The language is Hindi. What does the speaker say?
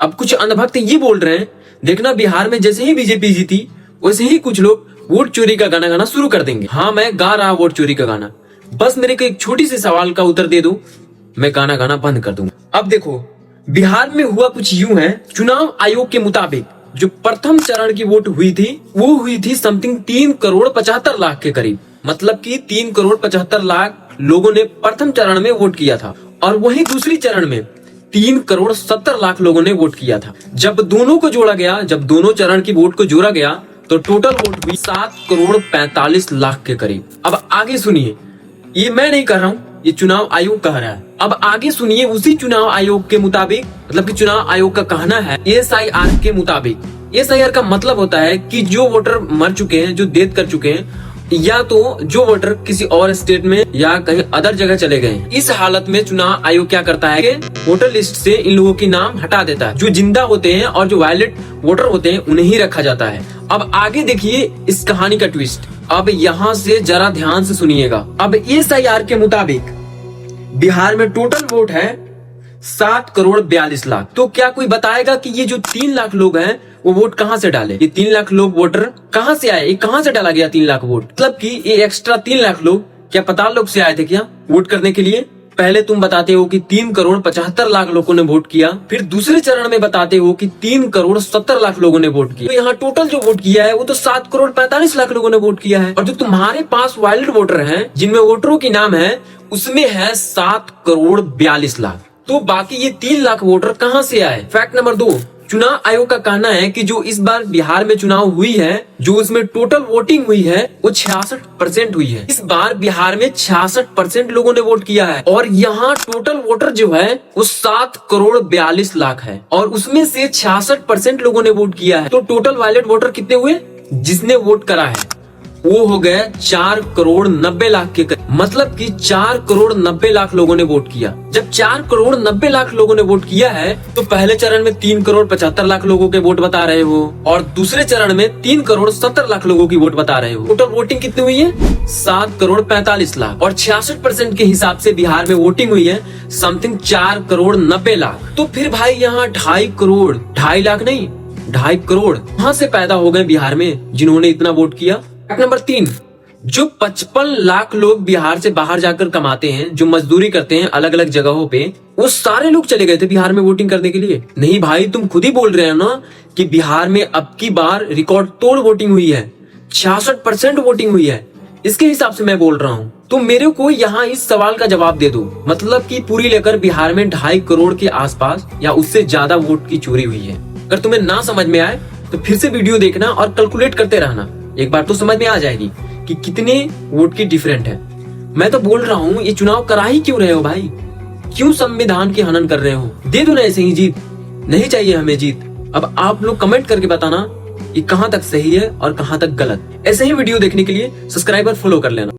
अब कुछ अंधभक्त ये बोल रहे हैं, देखना बिहार में जैसे ही बीजेपी जीती वैसे ही कुछ लोग वोट चोरी का गाना गाना शुरू कर देंगे। हाँ, मैं गा रहा वोट चोरी का गाना, बस मेरे को एक छोटी सी सवाल का उत्तर दे दो, मैं गाना गाना बंद कर दूंगा। अब देखो, बिहार में हुआ कुछ यूं है, चुनाव आयोग के मुताबिक जो प्रथम चरण की वोट हुई थी वो हुई थी समथिंग 3,75,00,000 के करीब। मतलब कि 3,75,00,000 लोगों ने प्रथम चरण में वोट किया था और वहीं दूसरी चरण में 3,70,00,000 लोगों ने वोट किया था। जब दोनों को जोड़ा गया, जब दोनों चरण की वोट को जोड़ा गया तो टोटल वोट हुई 7,45,00,000 के करीब। अब आगे सुनिए, ये मैं नहीं कह रहा हूँ, ये चुनाव आयोग कह रहा है। अब आगे सुनिए, उसी चुनाव आयोग के मुताबिक, मतलब कि चुनाव आयोग का कहना है SIR के मुताबिक। SIR का मतलब होता है कि जो वोटर मर चुके हैं, जो डेथ कर चुके हैं, या तो जो वोटर किसी और स्टेट में या कहीं अदर जगह चले गए हैं। इस हालत में चुनाव आयोग क्या करता है कि वोटर लिस्ट से इन लोगों के नाम हटा देता है। जो जिंदा होते हैं और जो वायलेट वोटर होते हैं उन्हें ही रखा जाता है। अब आगे देखिए इस कहानी का ट्विस्ट। अब यहाँ से जरा ध्यान से सुनिएगा। अब SIR के मुताबिक बिहार में टोटल वोट है 7,42,00,000। तो क्या कोई बताएगा कि ये जो 3 लाख लोग हैं वो वोट कहाँ से डाले? ये 3 लाख लोग वोटर कहाँ से आए? ये कहाँ से डाला गया 3 लाख वोट? मतलब कि ये एक्स्ट्रा 3 लाख लोग क्या पाताल लोक से आए थे क्या वोट करने के लिए? पहले तुम बताते हो कि 3,75,00,000 लोगों ने वोट किया, फिर दूसरे चरण में बताते हो कि 3,70,00,000 लोगों ने वोट किया। तो यहाँ टोटल जो वोट किया है वो तो 7,45,00,000 लोगों ने वोट किया है। और जो तुम्हारे पास वाइल्ड वोटर हैं, जिनमें वोटरों के नाम है, उसमें है 7,42,00,000। तो बाकी ये 3 लाख वोटर कहाँ से आए? फैक्ट नंबर 2, चुनाव आयोग का कहना है कि जो इस बार बिहार में चुनाव हुई है, जो उसमें टोटल वोटिंग हुई है वो 66% हुई है। इस बार बिहार में 66% लोगों ने वोट किया है और यहाँ टोटल वोटर जो है वो 7,42,00,000 है और उसमें से 66% लोगों ने वोट किया है। तो टोटल वायलेट वोटर कितने हुए? जिसने वोट करा है वो हो गए 4,90,00,000 के करीब। मतलब कि 4,90,00,000 लोगों ने वोट किया। जब 4,90,00,000 लोगों ने वोट किया है तो पहले चरण में 3,75,00,000 लोगों के वोट बता रहे हो और दूसरे चरण में 3,70,00,000 लोगों की वोट बता रहे हो। टोटल वोटिंग कितनी हुई है? 7,45,00,000 और 66% के हिसाब से बिहार में वोटिंग हुई है समथिंग 4,90,00,000। तो फिर भाई यहाँ 2.5 करोड़, 2.5 लाख नहीं 2.5 करोड़ कहाँ से पैदा हो गए बिहार में जिन्होंने इतना वोट किया? नंबर 3, जो 55 लाख लोग बिहार से बाहर जाकर कमाते हैं, जो मजदूरी करते हैं अलग अलग जगहों पे, वो सारे लोग चले गए थे बिहार में वोटिंग करने के लिए। नहीं भाई, तुम खुद ही बोल रहे हो ना कि बिहार में अब की बार रिकॉर्ड तोड़ वोटिंग हुई है, 66% वोटिंग हुई है। इसके हिसाब से मैं बोल रहा हूँ। तो मेरे को यहाँ इस सवाल का जवाब दे दो। मतलब कि पूरी लेकर बिहार में 2.5 करोड़ के आसपास या उससे ज्यादा वोट की चोरी हुई है। अगर तुम्हें ना समझ में आए तो फिर से वीडियो देखना और कैलकुलेट करते रहना, एक बार तो समझ में आ जाएगी कि कितने वोट की डिफरेंट है। मैं तो बोल रहा हूँ ये चुनाव करा ही क्यों रहे हो भाई? क्यों संविधान के हनन कर रहे हो? दे दो ना ऐसे ही जीत, नहीं चाहिए हमें जीत। अब आप लोग कमेंट करके बताना ये कहाँ तक सही है और कहाँ तक गलत। ऐसे ही वीडियो देखने के लिए सब्सक्राइब और फॉलो कर लेना।